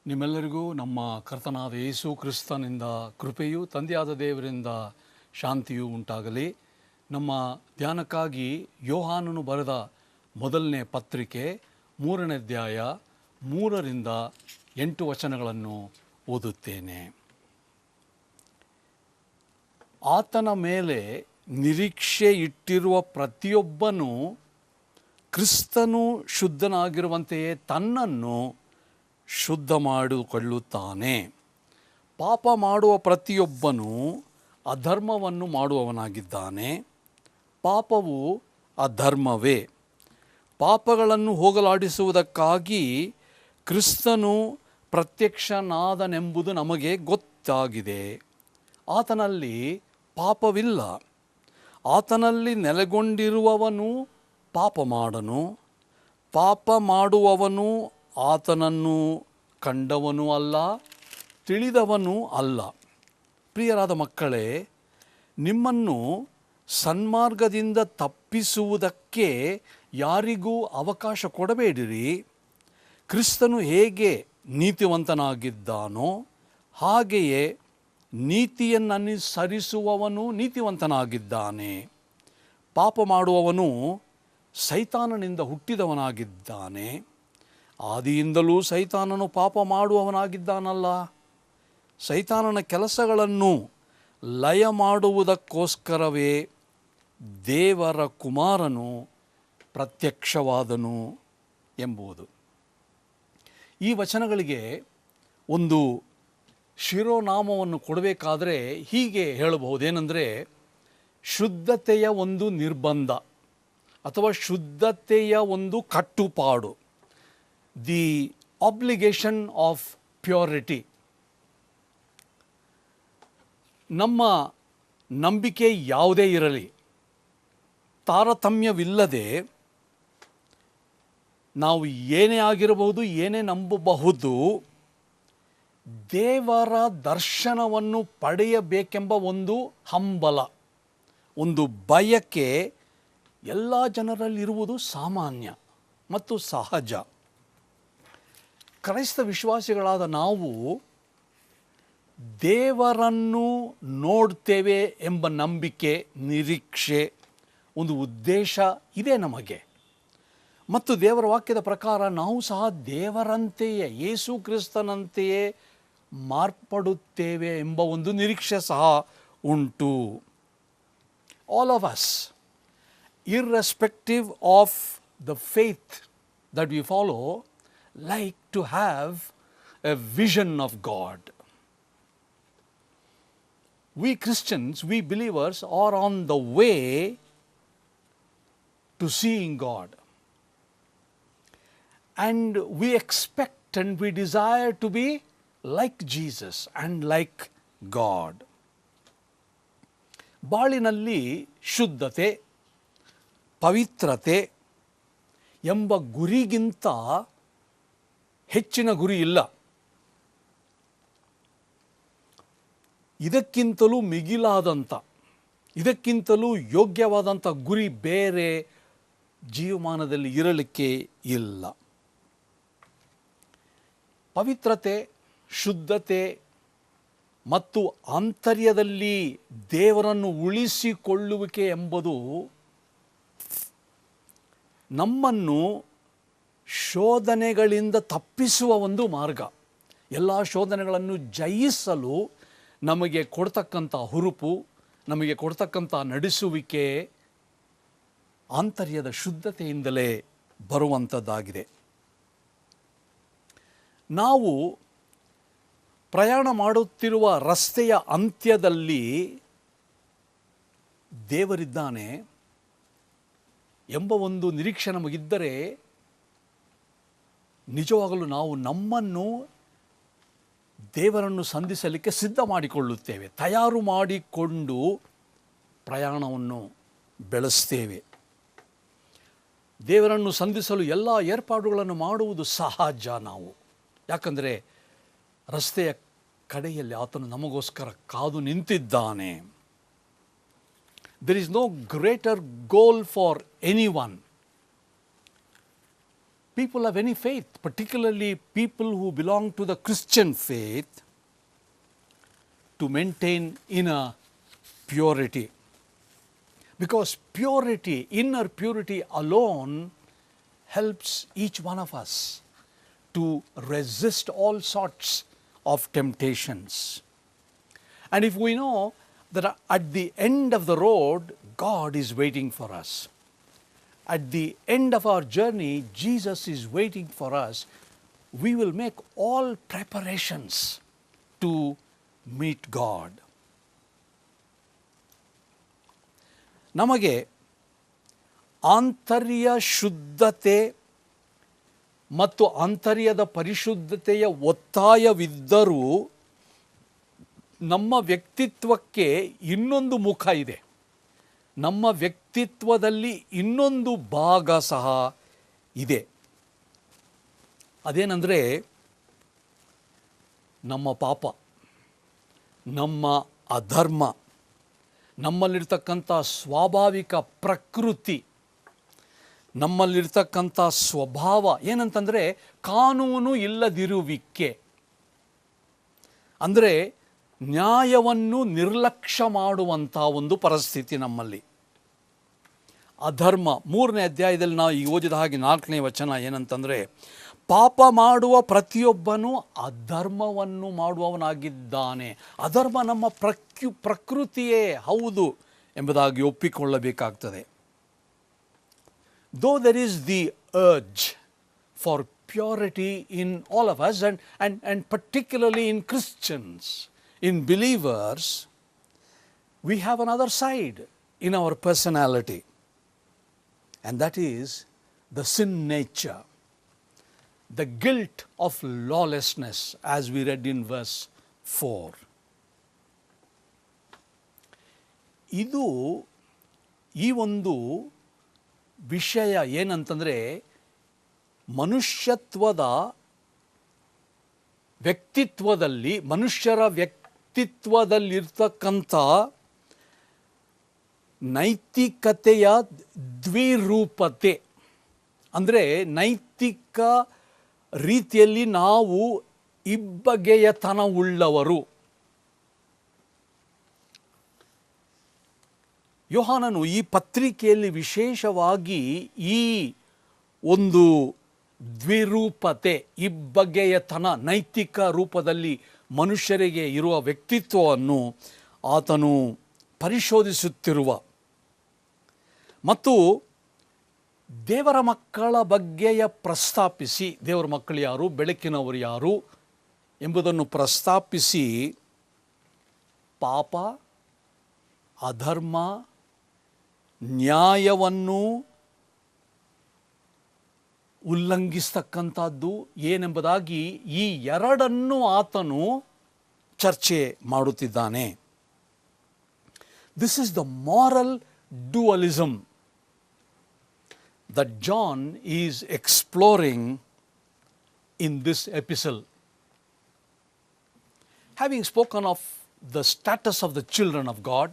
ನಿಮ್ಮೆಲ್ಲರಿಗೂ ನಮ್ಮ ಕರ್ತನಾದ ಯೇಸು ಕ್ರಿಸ್ತನಿಂದ ಕೃಪೆಯು ತಂದೆಯಾದ ದೇವರಿಂದ ಶಾಂತಿಯೂ ಉಂಟಾಗಲಿ. ನಮ್ಮ ಧ್ಯಾನಕ್ಕಾಗಿ ಯೋಹಾನನು ಬರೆದ ಮೊದಲನೇ ಪತ್ರಿಕೆ 3ನೇ ಅಧ್ಯಾಯ 3ರಿಂದ 8 ವಚನಗಳನ್ನು ಓದುತ್ತೇನೆ. ಆತನ ಮೇಲೆ ನಿರೀಕ್ಷೆ ಇಟ್ಟಿರುವ ಪ್ರತಿಯೊಬ್ಬನೂ ಕ್ರಿಸ್ತನು ಶುದ್ಧನಾಗಿರುವಂತೆಯೇ ತನ್ನನ್ನು ಶುದ್ಧ ಮಾಡಿಕೊಳ್ಳುತ್ತಾನೆ. ಪಾಪ ಮಾಡುವ ಪ್ರತಿಯೊಬ್ಬನೂ ಅಧರ್ಮವನ್ನು ಮಾಡುವವನಾಗಿದ್ದಾನೆ. ಪಾಪವು ಅಧರ್ಮವೇ. ಪಾಪಗಳನ್ನು ಹೋಗಲಾಡಿಸುವುದಕ್ಕಾಗಿ ಕ್ರಿಸ್ತನು ಪ್ರತ್ಯಕ್ಷನಾದನೆಂಬುದು ನಮಗೆ ಗೊತ್ತಾಗಿದೆ. ಆತನಲ್ಲಿ ಪಾಪವಿಲ್ಲ. ಆತನಲ್ಲಿ ನೆಲೆಗೊಂಡಿರುವವನು ಪಾಪ ಮಾಡನು. ಪಾಪ ಮಾಡುವವನು ಆತನನ್ನು ಕಂಡವನೂ ಅಲ್ಲ, ತಿಳಿದವನೂ ಅಲ್ಲ. ಪ್ರಿಯರಾದ ಮಕ್ಕಳೇ, ನಿಮ್ಮನ್ನು ಸನ್ಮಾರ್ಗದಿಂದ ತಪ್ಪಿಸುವುದಕ್ಕೆ ಯಾರಿಗೂ ಅವಕಾಶ ಕೊಡಬೇಡಿರಿ. ಕ್ರಿಸ್ತನು ಹೇಗೆ ನೀತಿವಂತನಾಗಿದ್ದಾನೋ ಹಾಗೆಯೇ ನೀತಿಯನ್ನನುಸರಿಸುವವನು ನೀತಿವಂತನಾಗಿದ್ದಾನೆ. ಪಾಪ ಮಾಡುವವನು ಸೈತಾನನಿಂದ ಹುಟ್ಟಿದವನಾಗಿದ್ದಾನೆ. ಆದಿಯಿಂದಲೂ ಸೈತಾನನು ಪಾಪ ಮಾಡುವವನಾಗಿದ್ದಾನಲ್ಲ. ಸೈತಾನನ ಕೆಲಸಗಳನ್ನು ಲಯ ಮಾಡುವುದಕ್ಕೋಸ್ಕರವೇ ದೇವರ ಕುಮಾರನು ಪ್ರತ್ಯಕ್ಷವಾದನು ಎಂಬುದು. ಈ ವಚನಗಳಿಗೆ ಒಂದು ಶಿರೋನಾಮವನ್ನು ಕೊಡಬೇಕಾದರೆ ಹೀಗೆ ಹೇಳಬಹುದೇನೆಂದರೆ, ಶುದ್ಧತೆಯ ಒಂದು ನಿರ್ಬಂಧ ಅಥವಾ ಶುದ್ಧತೆಯ ಒಂದು ಕಟ್ಟುಪಾಡು, ದಿ ಆಬ್ಲಿಗೇಷನ್ ಆಫ್ ಪ್ಯೂರಿಟಿ. ನಮ್ಮ ನಂಬಿಕೆ ಯಾವುದೇ ಇರಲಿ, ತಾರತಮ್ಯವಿಲ್ಲದೆ ನಾವು ಏನೇ ಆಗಿರಬಹುದು, ಏನೇ ನಂಬಬಹುದು, ದೇವರ ದರ್ಶನವನ್ನು ಪಡೆಯಬೇಕೆಂಬ ಒಂದು ಹಂಬಲ, ಒಂದು ಬಯಕೆ ಎಲ್ಲ ಜನರಲ್ಲಿರುವುದು ಸಾಮಾನ್ಯ ಮತ್ತು ಸಹಜ. ಕ್ರೈಸ್ತ ವಿಶ್ವಾಸಿಗಳಾದ ನಾವು ದೇವರನ್ನು ನೋಡ್ತೇವೆ ಎಂಬ ನಂಬಿಕೆ, ನಿರೀಕ್ಷೆ, ಒಂದು ಉದ್ದೇಶ ಇದೆ ನಮಗೆ. ಮತ್ತು ದೇವರ ವಾಕ್ಯದ ಪ್ರಕಾರ ನಾವು ಸಹ ದೇವರಂತೆಯೇ, ಯೇಸು ಕ್ರಿಸ್ತನಂತೆಯೇ ಮಾರ್ಪಡುತ್ತೇವೆ ಎಂಬ ಒಂದು ನಿರೀಕ್ಷೆ ಸಹ ಉಂಟು. All of us, irrespective of the faith that we follow, like to have a vision of God. We Christians, we believers are on the way to seeing God. And we expect and we desire to be like Jesus and like God. ಬಾಳಿನಲ್ಲಿ ಶುದ್ಧತೆ, ಪವಿತ್ರತೆ ಎಂಬ ಗುರಿಗಿಂತ ಹೆಚ್ಚಿನ ಗುರಿ ಇಲ್ಲ. ಇದಕ್ಕಿಂತಲೂ ಮಿಗಿಲಾದಂಥ, ಇದಕ್ಕಿಂತಲೂ ಯೋಗ್ಯವಾದಂಥ ಗುರಿ ಬೇರೆ ಜೀವಮಾನದಲ್ಲಿ ಇರಲಿಕ್ಕೆ ಇಲ್ಲ. ಪವಿತ್ರತೆ, ಶುದ್ಧತೆ ಮತ್ತು ಆಂತರ್ಯದಲ್ಲಿ ದೇವರನ್ನು ಉಳಿಸಿಕೊಳ್ಳುವಿಕೆ ಎಂಬುದು ನಮ್ಮನ್ನು ಶೋಧನೆಗಳಿಂದ ತಪ್ಪಿಸುವ ಒಂದು ಮಾರ್ಗ. ಎಲ್ಲ ಶೋಧನೆಗಳನ್ನು ಜಯಿಸಲು ನಮಗೆ ಕೊಡ್ತಕ್ಕಂಥ ಹುರುಪು, ನಮಗೆ ಕೊಡ್ತಕ್ಕಂಥ ನಡೆಸುವಿಕೆ ಆಂತರ್ಯದ ಶುದ್ಧತೆಯಿಂದಲೇ ಬರುವಂಥದ್ದಾಗಿದೆ. ನಾವು ಪ್ರಯಾಣ ಮಾಡುತ್ತಿರುವ ರಸ್ತೆಯ ಅಂತ್ಯದಲ್ಲಿ ದೇವರಿದ್ದಾನೆ ಎಂಬ ಒಂದು ನಿರೀಕ್ಷೆ ನಮಗಿದ್ದರೆ, ನಿಜವಾಗಲೂ ನಾವು ನಮ್ಮನ್ನು ದೇವರನ್ನು ಸಂಧಿಸಲಿಕ್ಕೆ ಸಿದ್ಧ ಮಾಡಿಕೊಳ್ಳುತ್ತೇವೆ, ತಯಾರು ಮಾಡಿಕೊಂಡು ಪ್ರಯಾಣವನ್ನು ಬೆಳೆಸ್ತೇವೆ. ದೇವರನ್ನು ಸಂಧಿಸಲು ಎಲ್ಲ ಏರ್ಪಾಡುಗಳನ್ನು ಮಾಡುವುದು ಸಹಜ ನಾವು. ಯಾಕಂದರೆ ರಸ್ತೆಯ ಕಡೆಯಲ್ಲಿ ಆತನು ನಮಗೋಸ್ಕರ ಕಾದು ನಿಂತಿದ್ದಾನೆ. There is no greater goal for anyone people of any faith, particularly people who belong to the Christian faith, to maintain inner purity. Because purity, inner purity alone helps each one of us to resist all sorts of temptations. And if we know that at the end of the road, God is waiting for us. At the end of our journey, Jesus is waiting for us. We will make all preparations to meet God. ನಮಗೆ ಆಂತರ್ಯ ಶುದ್ಧತೆ ಮತ್ತು ಆಂತರ್ಯದ ಪರಿಶುದ್ಧತೆಯ ಒತ್ತಾಯವಿದ್ದರೂ ನಮ್ಮ ವ್ಯಕ್ತಿತ್ವಕ್ಕೆ ಇನ್ನೊಂದು ಮುಖ ಇದೆ. ನಮ್ಮ ವ್ಯಕ್ತಿತ್ವದಲ್ಲಿ ಇನ್ನೊಂದು ಭಾಗ ಸಹ ಇದೆ. ಅದೇನೆಂದರೆ ನಮ್ಮ ಪಾಪ, ನಮ್ಮ ಅಧರ್ಮ, ನಮ್ಮಲ್ಲಿರ್ತಕ್ಕಂಥ ಸ್ವಾಭಾವಿಕ ಪ್ರಕೃತಿ, ನಮ್ಮಲ್ಲಿರ್ತಕ್ಕಂಥ ಸ್ವಭಾವ ಏನಂತಂದರೆ ಕಾನೂನು ಇಲ್ಲದಿರುವಿಕೆ. ಅಂದರೆ ನ್ಯಾಯವನ್ನು ನಿರ್ಲಕ್ಷ್ಯ ಮಾಡುವಂಥ ಒಂದು ಪರಿಸ್ಥಿತಿ ನಮ್ಮಲ್ಲಿ. ಅಧರ್ಮ 3ನೇ ಅಧ್ಯಾಯದಲ್ಲಿ ನಾವು ಈಗ ಓದಿದ ಹಾಗೆ 4ನೇ ವಚನ ಏನಂತಂದರೆ, ಪಾಪ ಮಾಡುವ ಪ್ರತಿಯೊಬ್ಬನೂ ಅಧರ್ಮವನ್ನು ಮಾಡುವವನಾಗಿದ್ದಾನೆ. ಅಧರ್ಮ ನಮ್ಮ ಪ್ರಕೃತಿಯೇ ಹೌದು ಎಂಬುದಾಗಿ ಒಪ್ಪಿಕೊಳ್ಳಬೇಕಾಗ್ತದೆ. Though there is the urge for purity in all of us and particularly in Christians, in believers, we have another side in our personality, and that is the sin nature, the guilt of lawlessness, as we read in verse 4. ಇದು ಈ ಒಂದು ವಿಷಯ ಏನಂತಂದರೆ, ಮನುಷ್ಯತ್ವದ ವ್ಯಕ್ತಿತ್ವದಲ್ಲಿ, ಮನುಷ್ಯರ ವ್ಯಕ್ತಿತ್ವದಲ್ಲಿರ್ತಕ್ಕಂಥ ನೈತಿಕತೆಯ ದ್ವಿರೂಪತೆ. ಅಂದರೆ ನೈತಿಕ ರೀತಿಯಲ್ಲಿ ನಾವು ಇಬ್ಬಗೆಯತನವುಳ್ಳವರು. ಯೋಹಾನನು ಈ ಪತ್ರಿಕೆಯಲ್ಲಿ ವಿಶೇಷವಾಗಿ ಈ ಒಂದು ದ್ವಿರೂಪತೆ, ಇಬ್ಬಗೆಯತನ, ನೈತಿಕ ರೂಪದಲ್ಲಿ ಮನುಷ್ಯರಿಗೆ ಇರುವ ವ್ಯಕ್ತಿತ್ವವನ್ನು ಆತನು ಪರಿಶೋಧಿಸುತ್ತಿರುವ ಮತ್ತು ದೇವರ ಮಕ್ಕಳ ಬಗ್ಗೆಯ ಪ್ರಸ್ತಾಪಿಸಿ, ದೇವರ ಮಕ್ಕಳು ಯಾರು, ಬೆಳಕಿನವರು ಯಾರು ಎಂಬುದನ್ನು ಪ್ರಸ್ತಾಪಿಸಿ ಪಾಪ, ಅಧರ್ಮ, ನ್ಯಾಯವನ್ನು ಉಲ್ಲಂಘಿಸ್ತಕ್ಕಂಥದ್ದು ಏನೆಂಬುದಾಗಿ ಈ ಎರಡನ್ನು ಆತನು ಚರ್ಚೆ ಮಾಡುತ್ತಿದ್ದಾನೆ. This is the moral dualism that John is exploring in this epistle. Having spoken of the status of the children of God,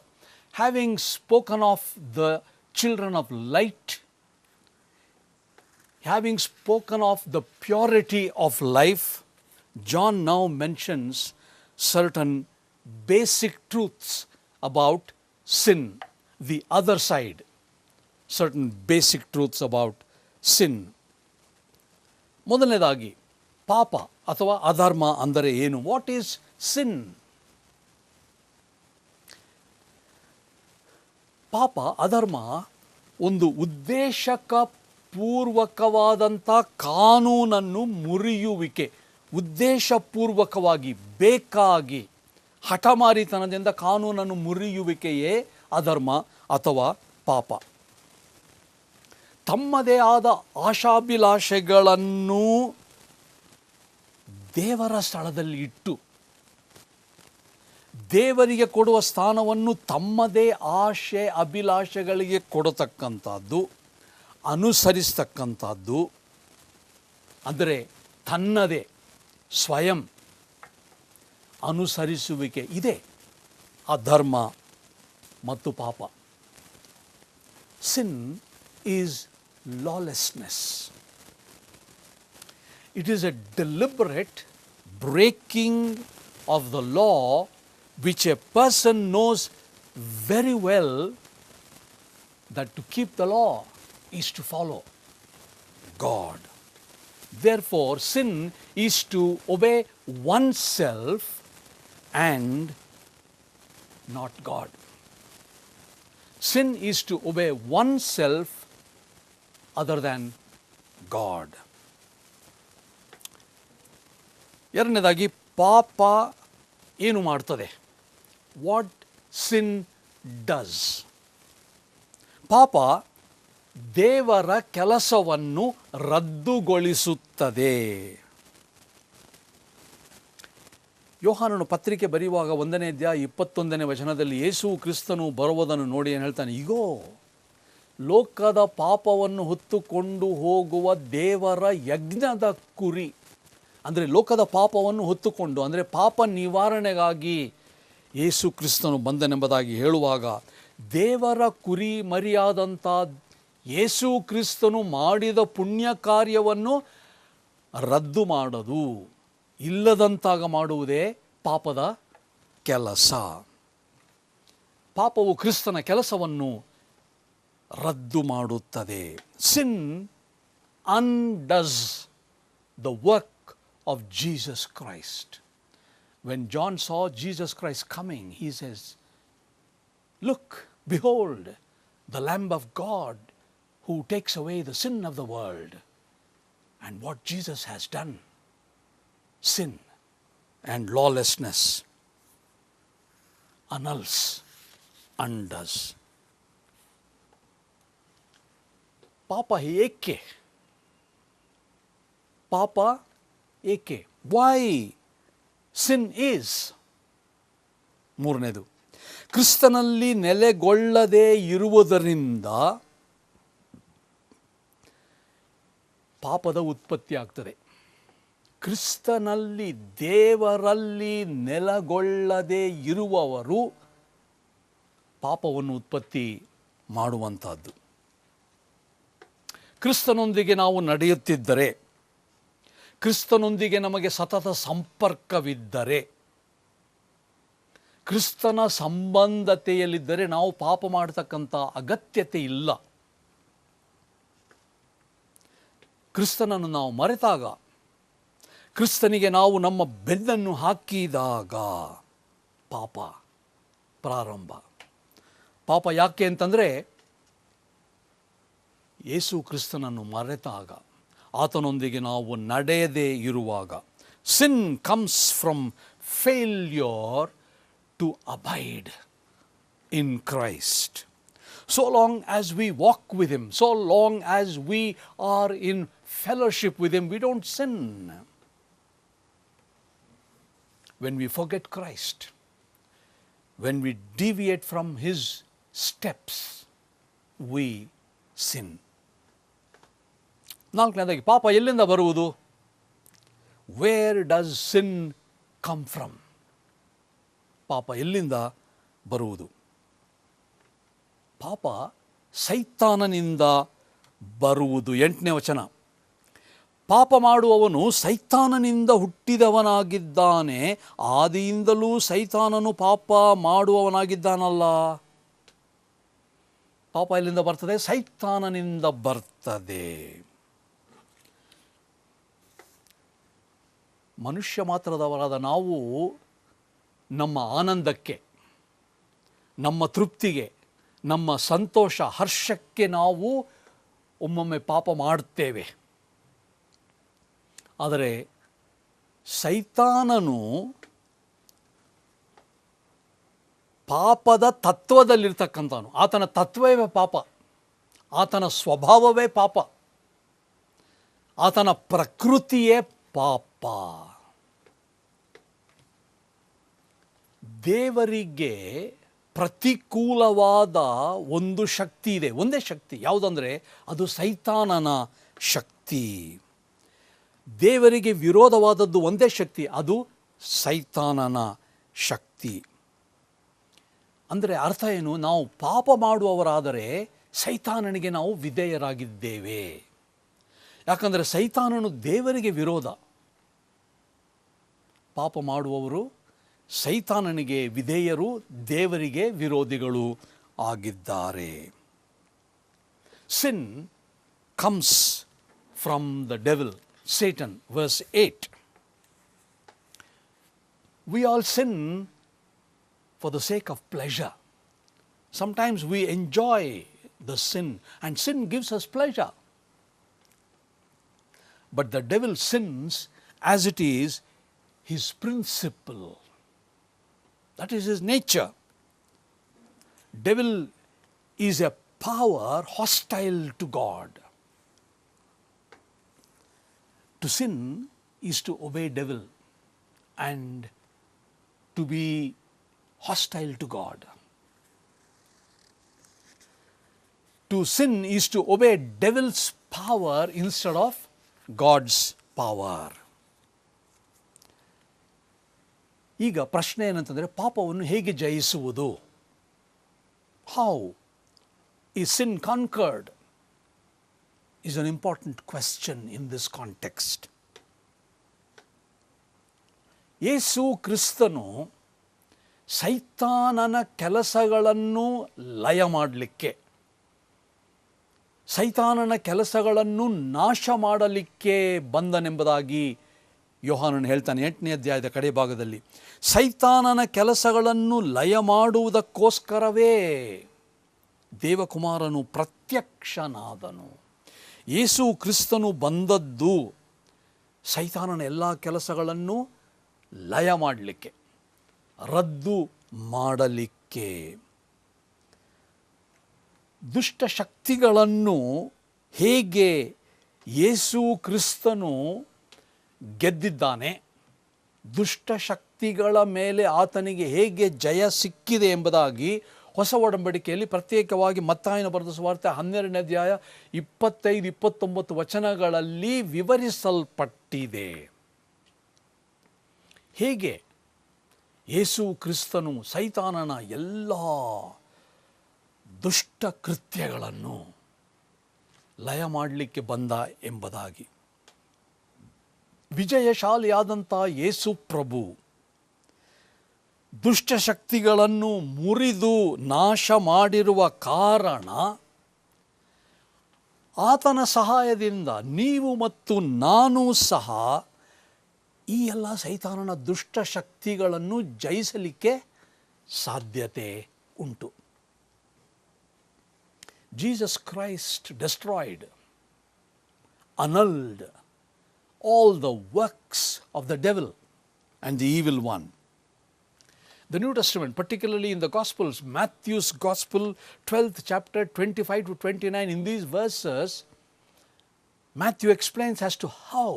having spoken of the children of light, having spoken of the purity of life, John now mentions certain basic truths about sin, the other side. Certain basic truths about sin. ಮೊದಲನೇದಾಗಿ ಪಾಪ ಅಥವಾ ಅಧರ್ಮ ಅಂದರೆ ಏನು? What is ಸಿನ್? ಪಾಪ, ಅಧರ್ಮ ಒಂದು ಉದ್ದೇಶಕ ಪೂರ್ವಕವಾದಂಥ ಕಾನೂನನ್ನು ಮುರಿಯುವಿಕೆ. ಉದ್ದೇಶಪೂರ್ವಕವಾಗಿ, ಬೇಕಾಗಿ, ಹಠಮಾರಿತನದಿಂದ ಕಾನೂನನ್ನು ಮುರಿಯುವಿಕೆಯೇ ಅಧರ್ಮ ಅಥವಾ ಪಾಪ. ತಮ್ಮದೇ ಆದ ಆಶಾಭಿಲಾಷೆಗಳನ್ನು ದೇವರ ಸ್ಥಳದಲ್ಲಿ ಇಟ್ಟು, ದೇವರಿಗೆ ಕೊಡುವ ಸ್ಥಾನವನ್ನು ತಮ್ಮದೇ ಆಶೆ ಅಭಿಲಾಷೆಗಳಿಗೆ ಕೊಡತಕ್ಕಂಥದ್ದು, ಅನುಸರಿಸ್ತಕ್ಕಂಥದ್ದು, ಅಂದರೆ ತನ್ನದೇ ಸ್ವಯಂ ಅನುಸರಿಸುವಿಕೆ ಇದೆ ಅಧರ್ಮ ಮತ್ತು ಪಾಪ. ಸಿನ್ is lawlessness. It is a deliberate breaking of the law which a person knows very well that to keep the law is to follow God. Therefore, sin is to obey oneself and not God. Sin is to obey oneself other than God. ಎರಡನೇದಾಗಿ ಪಾಪ ಏನು ಮಾಡ್ತದೆ? What sin does? ಪಾಪ ದೇವರ ಕೆಲಸವನ್ನು ರದ್ದುಗೊಳಿಸುತ್ತದೆ. ಯೋಹಾನನು ಪತ್ರಿಕೆ ಬರೆಯುವಾಗ 1ನೇ ಅಧ್ಯಾಯ 21ನೇ ವಚನದಲ್ಲಿ ಯೇಸು ಕ್ರಿಸ್ತನು ಬರುವುದನ್ನು ನೋಡಿ ಏನು ಹೇಳ್ತಾನೆ? ಇಗೋ, ಲೋಕದ ಪಾಪವನ್ನು ಹೊತ್ತುಕೊಂಡು ಹೋಗುವ ದೇವರ ಯಜ್ಞದ ಕುರಿ. ಅಂದರೆ ಲೋಕದ ಪಾಪವನ್ನು ಹೊತ್ತುಕೊಂಡು, ಅಂದರೆ ಪಾಪ ನಿವಾರಣೆಗಾಗಿ ಯೇಸು ಕ್ರಿಸ್ತನು ಬಂದನೆಂಬುದಾಗಿ ಹೇಳುವಾಗ, ದೇವರ ಕುರಿ ಮರಿಯಾದಂಥ ಯೇಸು ಕ್ರಿಸ್ತನು ಮಾಡಿದ ಪುಣ್ಯ ಕಾರ್ಯವನ್ನು ರದ್ದು ಮಾಡೋದು, ಇಲ್ಲದಂತಾಗ ಮಾಡುವುದೇ ಪಾಪದ ಕೆಲಸ. ಪಾಪವು ಕ್ರಿಸ್ತನ ಕೆಲಸವನ್ನು ರದ್ದು ಮಾಡುತ್ತದೆ. ಸಿನ್ undoes the work of Jesus Christ. When John saw Jesus Christ coming, he says, "Look, behold, the Lamb of God who takes away the sin of the world." And what Jesus has done, sin and lawlessness, annuls, undoes. ಪಾಪ ಏಕೆ? ಪಾಪ ಏಕೆ? Why sin is? ಮೂರನೇದು, ಕ್ರಿಸ್ತನಲ್ಲಿ ನೆಲೆಗೊಳ್ಳದೇ ಇರುವುದರಿಂದ ಪಾಪದ ಉತ್ಪತ್ತಿ ಆಗ್ತದೆ. ಕ್ರಿಸ್ತನಲ್ಲಿ, ದೇವರಲ್ಲಿ ನೆಲೆಗೊಳ್ಳದೇ ಇರುವವರು ಪಾಪವನ್ನು ಉತ್ಪತ್ತಿ ಮಾಡುವಂಥದ್ದು. ಕ್ರಿಸ್ತನೊಂದಿಗೆ ನಾವು ನಡೆಯುತ್ತಿದ್ದರೆ, ಕ್ರಿಸ್ತನೊಂದಿಗೆ ನಮಗೆ ಸತತ ಸಂಪರ್ಕವಿದ್ದರೆ, ಕ್ರಿಸ್ತನ ಸಂಬಂಧತೆಯಲ್ಲಿದ್ದರೆ ನಾವು ಪಾಪ ಮಾಡತಕ್ಕಂಥ ಅಗತ್ಯತೆ ಇಲ್ಲ. ಕ್ರಿಸ್ತನನ್ನು ನಾವು ಮರೆತಾಗ, ಕ್ರಿಸ್ತನಿಗೆ ನಾವು ನಮ್ಮ ಬೆನ್ನನ್ನು ಹಾಕಿದಾಗ ಪಾಪ ಪ್ರಾರಂಭ. ಪಾಪ ಯಾಕೆ ಅಂತಂದರೆ, ಯೇಸು ಕ್ರಿಸ್ತನನ್ನು ಮರೆತಾಗ, ಆತನೊಂದಿಗೆ ನಾವು ನಡೆಯದೇ ಇರುವಾಗ. Sin comes from failure to abide in Christ. So long as we walk with Him, so long as we are in fellowship with Him, we don't sin. When we forget Christ, when we deviate from His steps, we sin. ನಾಲ್ಕನೇದಾಗಿ, ಪಾಪ ಎಲ್ಲಿಂದ ಬರುವುದು? Where does sin come from? ಪಾಪ ಎಲ್ಲಿಂದ ಬರುವುದು? ಪಾಪ ಸೈತಾನನಿಂದ ಬರುವುದು. 8ನೇ ವಚನ, ಪಾಪ ಮಾಡುವವನು ಸೈತಾನನಿಂದ ಹುಟ್ಟಿದವನಾಗಿದ್ದಾನೆ, ಆದಿಯಿಂದಲೂ ಸೈತಾನನು ಪಾಪ ಮಾಡುವವನಾಗಿದ್ದಾನಲ್ಲ. ಪಾಪ ಎಲ್ಲಿಂದ ಬರ್ತದೆ? ಸೈತಾನನಿಂದ ಬರ್ತದೆ. ಮನುಷ್ಯ ಮಾತ್ರದವರಾದ ನಾವು ನಮ್ಮ ಆನಂದಕ್ಕೆ, ನಮ್ಮ ತೃಪ್ತಿಗೆ, ನಮ್ಮ ಸಂತೋಷ, ಹರ್ಷಕ್ಕೆ ನಾವು ಒಮ್ಮೊಮ್ಮೆ ಪಾಪ ಮಾಡ್ತೇವೆ. ಆದರೆ ಸೈತಾನನು ಪಾಪದ ತತ್ವದಲ್ಲಿರ್ತಕ್ಕಂಥವನು. ಆತನ ತತ್ವವೇ ಪಾಪ, ಆತನ ಸ್ವಭಾವವೇ ಪಾಪ, ಆತನ ಪ್ರಕೃತಿಯೇ ಪಾಪ. ದೇವರಿಗೆ ಪ್ರತಿಕೂಲವಾದ ಒಂದು ಶಕ್ತಿ ಇದೆ, ಒಂದೇ ಶಕ್ತಿ. ಯಾವುದಂದರೆ ಅದು ಸೈತಾನನ ಶಕ್ತಿ. ದೇವರಿಗೆ ವಿರೋಧವಾದದ್ದು ಒಂದೇ ಶಕ್ತಿ, ಅದು ಸೈತಾನನ ಶಕ್ತಿ. ಅಂದರೆ ಅರ್ಥ ಏನು? ನಾವು ಪಾಪ ಮಾಡುವವರಾದರೆ ಸೈತಾನನಿಗೆ ನಾವು ವಿಧೇಯರಾಗಿದ್ದೇವೆ. ಯಾಕಂದರೆ ಸೈತಾನನು ದೇವರಿಗೆ ವಿರೋಧ. ಪಾಪ ಮಾಡುವವರು ಸೈತಾನನಿಗೆ ವಿಧೇಯರು, ದೇವರಿಗೆ ವಿರೋಧಿಗಳು ಆಗಿದ್ದಾರೆ. Sin comes from the devil, Satan, verse 8. We all sin for the sake of pleasure. Sometimes we enjoy the sin, and sin gives us pleasure. But the devil sins as it is his principle. That is his nature. Devil is a power hostile to God. To sin is to obey devil and to be hostile to God. To sin is to obey devil's power instead of God's power. ಈಗ ಪ್ರಶ್ನೆ ಏನಂತಂದರೆ, ಪಾಪವನ್ನು ಹೇಗೆ ಜಯಿಸುವುದು? How is sin conquered? Is an important question in this context. ಯೇಸು ಕ್ರಿಸ್ತನು ಸೈತಾನನ ಕೆಲಸಗಳನ್ನು ಲಯ ಮಾಡಲಿಕ್ಕೆ, ಸೈತಾನನ ಕೆಲಸಗಳನ್ನು ನಾಶ ಮಾಡಲಿಕ್ಕೆ ಬಂದನೆಂಬುದಾಗಿ ಯೋಹಾನನು ಹೇಳ್ತಾನೆ 8ನೇ ಅಧ್ಯಾಯದ ಕಡೆ ಭಾಗದಲ್ಲಿ. ಸೈತಾನನ ಕೆಲಸಗಳನ್ನು ಲಯ ಮಾಡುವುದಕ್ಕೋಸ್ಕರವೇ ದೇವಕುಮಾರನು ಪ್ರತ್ಯಕ್ಷನಾದನು. ಯೇಸು ಕ್ರಿಸ್ತನು ಬಂದದ್ದು ಸೈತಾನನ ಎಲ್ಲ ಕೆಲಸಗಳನ್ನು ಲಯ ಮಾಡಲಿಕ್ಕೆ, ರದ್ದು ಮಾಡಲಿಕ್ಕೆ. ದುಷ್ಟಶಕ್ತಿಗಳನ್ನು ಹೇಗೆ ಯೇಸು ಕ್ರಿಸ್ತನು ಗೆದ್ದಿದ್ದಾನೆ, ದುಷ್ಟಶಕ್ತಿಗಳ ಮೇಲೆ ಆತನಿಗೆ ಹೇಗೆ ಜಯ ಸಿಕ್ಕಿದೆ ಎಂಬುದಾಗಿ ಹೊಸ ಒಡಂಬಡಿಕೆಯಲ್ಲಿ ಪ್ರತ್ಯೇಕವಾಗಿ ಮತ್ತಾಯನ ಬರೆದ ಸುವಾರ್ತೆ 12ನೇ ಅಧ್ಯಾಯ 25-29 ವಚನಗಳಲ್ಲಿ ವಿವರಿಸಲ್ಪಟ್ಟಿದೆ. ಹೇಗೆ ಯೇಸು ಕ್ರಿಸ್ತನು ಸೈತಾನನ ಎಲ್ಲ ದುಷ್ಟ ಕೃತ್ಯಗಳನ್ನು ಲಯ ಮಾಡಲಿಕ್ಕೆ ಬಂದ ಎಂಬುದಾಗಿ. ವಿಜಯಶಾಲಿಯಾದಂಥ ಯೇಸು ಪ್ರಭು ದುಷ್ಟಶಕ್ತಿಗಳನ್ನು ಮುರಿದು ನಾಶ ಮಾಡಿರುವ ಕಾರಣ ಆತನ ಸಹಾಯದಿಂದ ನೀವು ಮತ್ತು ನಾನು ಸಹ ಈ ಎಲ್ಲ ಸೈತಾನನ ದುಷ್ಟಶಕ್ತಿಗಳನ್ನು ಜಯಿಸಲಿಕ್ಕೆ ಸಾಧ್ಯತೆ ಉಂಟು. Jesus Christ destroyed, annulled all the works of the devil and the evil one. The New Testament, particularly in the Gospels, Matthew's Gospel, 12th chapter, 25-29, in these verses, Matthew explains as to how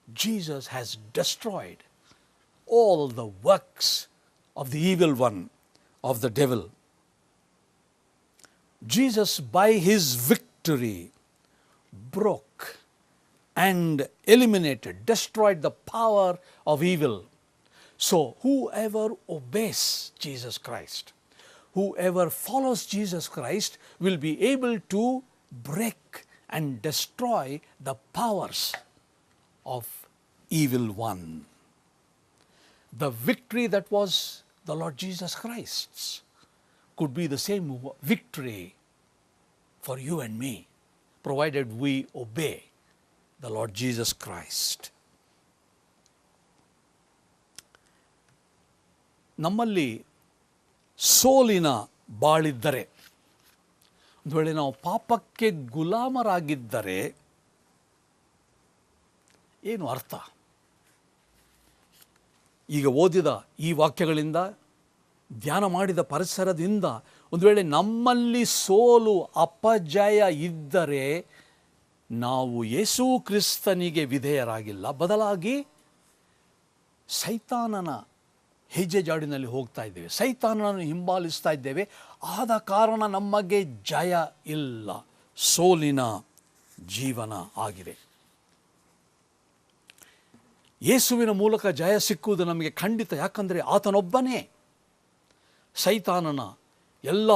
Jesus has destroyed all the works of the evil one, of the devil. Jesus, by his victory, broke and eliminated, destroyed the power of evil. So whoever obeys Jesus Christ, whoever follows Jesus Christ will be able to break and destroy the powers of evil one. The victory that was the Lord Jesus Christ's could be the same victory for you and me, provided we obey the Lord Jesus Christ. ನಮ್ಮಲ್ಲಿ ಸೋಲಿನ ಬಾಳಿದ್ದರೆ, ಒಂದು ವೇಳೆ ನಾವು ಪಾಪಕ್ಕೆ ಗುಲಾಮರಾಗಿದ್ದರೆ ಏನು ಅರ್ಥ? ಈಗ ಓದಿದ ಈ ವಾಕ್ಯಗಳಿಂದ, ಧ್ಯಾನ ಮಾಡಿದ ಪರಿಸರದಿಂದ ಒಂದು ವೇಳೆ ನಮ್ಮಲ್ಲಿ ಸೋಲು ಅಪಜಯ ಇದ್ದರೆ ನಾವು ಯೇಸು ಕ್ರಿಸ್ತನಿಗೆ ವಿಧೇಯರಾಗಿಲ್ಲ, ಬದಲಾಗಿ ಸೈತಾನನ ಹೆಜ್ಜೆ ಜಾಡಿನಲ್ಲಿ ಹೋಗ್ತಾ ಇದ್ದೇವೆ, ಸೈತಾನನನ್ನು ಹಿಂಬಾಲಿಸ್ತಾ ಇದ್ದೇವೆ. ಆದ ಕಾರಣ ನಮಗೆ ಜಯ ಇಲ್ಲ, ಸೋಲಿನ ಜೀವನ ಆಗಿದೆ. ಯೇಸುವಿನ ಮೂಲಕ ಜಯ ಸಿಕ್ಕುವುದು ನಮಗೆ ಖಂಡಿತ. ಯಾಕಂದರೆ ಆತನೊಬ್ಬನೇ ಸೈತಾನನ ಎಲ್ಲ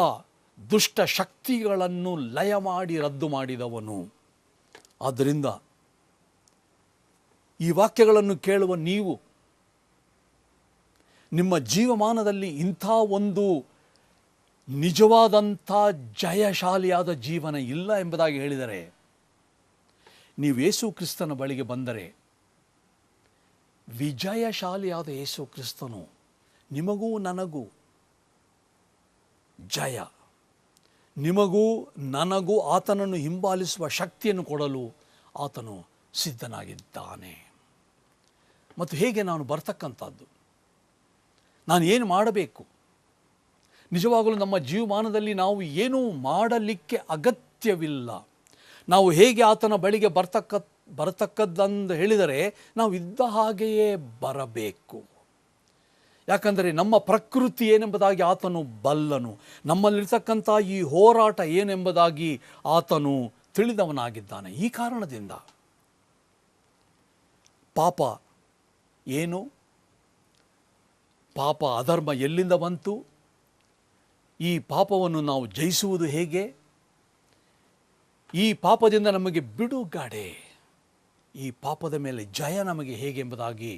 ದುಷ್ಟ ಶಕ್ತಿಗಳನ್ನು ಲಯ ಮಾಡಿ ರದ್ದು ಮಾಡಿದವನು. ಆದ್ದರಿಂದ ಈ ವಾಕ್ಯಗಳನ್ನು ಕೇಳುವ ನೀವು ನಿಮ್ಮ ಜೀವಮಾನದಲ್ಲಿ ಇಂಥ ಒಂದು ನಿಜವಾದಂಥ ಜಯಶಾಲಿಯಾದ ಜೀವನ ಇಲ್ಲ ಎಂಬುದಾಗಿ ಹೇಳಿದರೆ, ನೀವು ಯೇಸು ಕ್ರಿಸ್ತನ ಬಳಿಗೆ ಬಂದರೆ ವಿಜಯಶಾಲಿಯಾದ ಯೇಸು ಕ್ರಿಸ್ತನು ನಿಮಗೂ ನನಗೂ ಜಯ, ನಿಮಗೂ ನನಗೂ ಆತನನ್ನು ಹಿಂಬಾಲಿಸುವ ಶಕ್ತಿಯನ್ನು ಕೊಡಲು ಆತನು ಸಿದ್ಧನಾಗಿದ್ದಾನೆ. ಮತ್ತು ಹೇಗೆ ನಾನು ಬರ್ತಕ್ಕಂಥದ್ದು, ನಾನು ಏನು ಮಾಡಬೇಕು? ನಿಜವಾಗಲೂ ನಮ್ಮ ಜೀವಮಾನದಲ್ಲಿ ನಾವು ಏನೂ ಮಾಡಲಿಕ್ಕೆ ಅಗತ್ಯವಿಲ್ಲ. ನಾವು ಹೇಗೆ ಆತನ ಬಳಿಗೆ ಬರತಕ್ಕದ್ದಂದು ಹೇಳಿದರೆ, ನಾವು ಇದ್ದ ಹಾಗೆಯೇ ಬರಬೇಕು. ಯಾಕಂದರೆ ನಮ್ಮ ಪ್ರಕೃತಿ ಏನೆಂಬುದಾಗಿ ಆತನು ಬಲ್ಲನು, ನಮ್ಮಲ್ಲಿರ್ತಕ್ಕಂಥ ಈ ಹೋರಾಟ ಏನೆಂಬುದಾಗಿ ಆತನು ತಿಳಿದವನಾಗಿದ್ದಾನೆ. ಈ ಕಾರಣದಿಂದ ಪಾಪ ಏನು, ಪಾಪ ಅಧರ್ಮ ಎಲ್ಲಿಂದ ಬಂತು, ಈ ಪಾಪವನ್ನು ನಾವು ಜಯಿಸುವುದು ಹೇಗೆ, ಈ ಪಾಪದಿಂದ ನಮಗೆ ಬಿಡುಗಡೆ, ಈ ಪಾಪದ ಮೇಲೆ ಜಯ ನಮಗೆ ಹೇಗೆ ಎಂಬುದಾಗಿ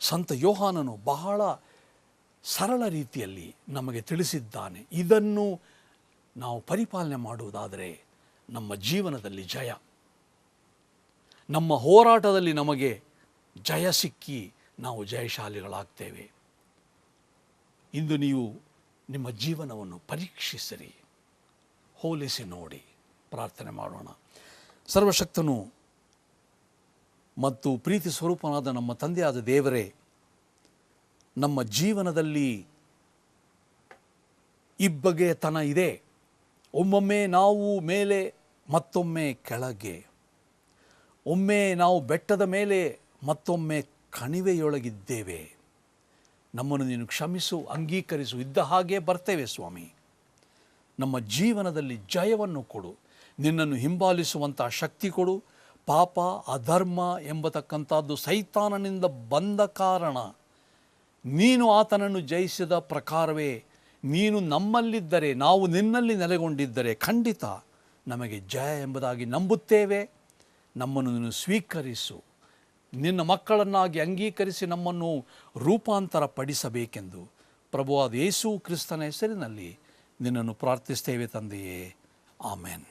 ಸಂತ ಯೋಹಾನನು ಬಹಳ ಸರಳ ರೀತಿಯಲ್ಲಿ ನಮಗೆ ತಿಳಿಸಿದ್ದಾನೆ. ಇದನ್ನು ನಾವು ಪರಿಪಾಲನೆ ಮಾಡುವುದಾದರೆ ನಮ್ಮ ಜೀವನದಲ್ಲಿ ಜಯ, ನಮ್ಮ ಹೋರಾಟದಲ್ಲಿ ನಮಗೆ ಜಯ ಸಿಕ್ಕಿ ನಾವು ಜಯಶಾಲಿಗಳಾಗ್ತೇವೆ. ಇಂದು ನೀವು ನಿಮ್ಮ ಜೀವನವನ್ನು ಪರೀಕ್ಷಿಸಿರಿ, ಹೋಲಿಸಿ ನೋಡಿ. ಪ್ರಾರ್ಥನೆ ಮಾಡೋಣ. ಸರ್ವಶಕ್ತನು ಮತ್ತು ಪ್ರೀತಿ ಸ್ವರೂಪನಾದ ನಮ್ಮ ತಂದೆಯಾದ ದೇವರೇ, ನಮ್ಮ ಜೀವನದಲ್ಲಿ ಇಬ್ಬಗೆತನ ಇದೆ. ಒಮ್ಮೊಮ್ಮೆ ನಾವು ಮೇಲೆ, ಮತ್ತೊಮ್ಮೆ ಕೆಳಗೆ, ಒಮ್ಮೆ ನಾವು ಬೆಟ್ಟದ ಮೇಲೆ, ಮತ್ತೊಮ್ಮೆ ಕಣಿವೆಯೊಳಗಿದ್ದೇವೆ. ನಮ್ಮನ್ನು ನೀನು ಕ್ಷಮಿಸು, ಅಂಗೀಕರಿಸು. ಇದ್ದ ಹಾಗೆ ಬರ್ತೇವೆ ಸ್ವಾಮಿ. ನಮ್ಮ ಜೀವನದಲ್ಲಿ ಜಯವನ್ನು ಕೊಡು, ನಿನ್ನನ್ನು ಹಿಂಬಾಲಿಸುವಂಥ ಶಕ್ತಿ ಕೊಡು. ಪಾಪ ಅಧರ್ಮ ಎಂಬತಕ್ಕಂಥದ್ದು ಸೈತಾನನಿಂದ ಬಂದ ಕಾರಣ, ನೀನು ಆತನನ್ನು ಜಯಿಸಿದ ಪ್ರಕಾರವೇ ನೀನು ನಮ್ಮಲ್ಲಿದ್ದರೆ, ನಾವು ನಿನ್ನಲ್ಲಿ ನೆಲೆಗೊಂಡಿದ್ದರೆ ಖಂಡಿತ ನಮಗೆ ಜಯ ಎಂಬುದಾಗಿ ನಂಬುತ್ತೇವೆ. ನಮ್ಮನ್ನು ನೀನು ಸ್ವೀಕರಿಸು, ನಿನ್ನ ಮಕ್ಕಳನ್ನಾಗಿ ಅಂಗೀಕರಿಸಿ ನಮ್ಮನ್ನು ರೂಪಾಂತರ ಪಡಿಸಬೇಕೆಂದು ಪ್ರಭುವಾದ ಯೇಸು ಕ್ರಿಸ್ತನ ಹೆಸರಿನಲ್ಲಿ ನಿನ್ನನ್ನು ಪ್ರಾರ್ಥಿಸ್ತೇವೆ ತಂದೆಯೇ. ಆಮೆನ್.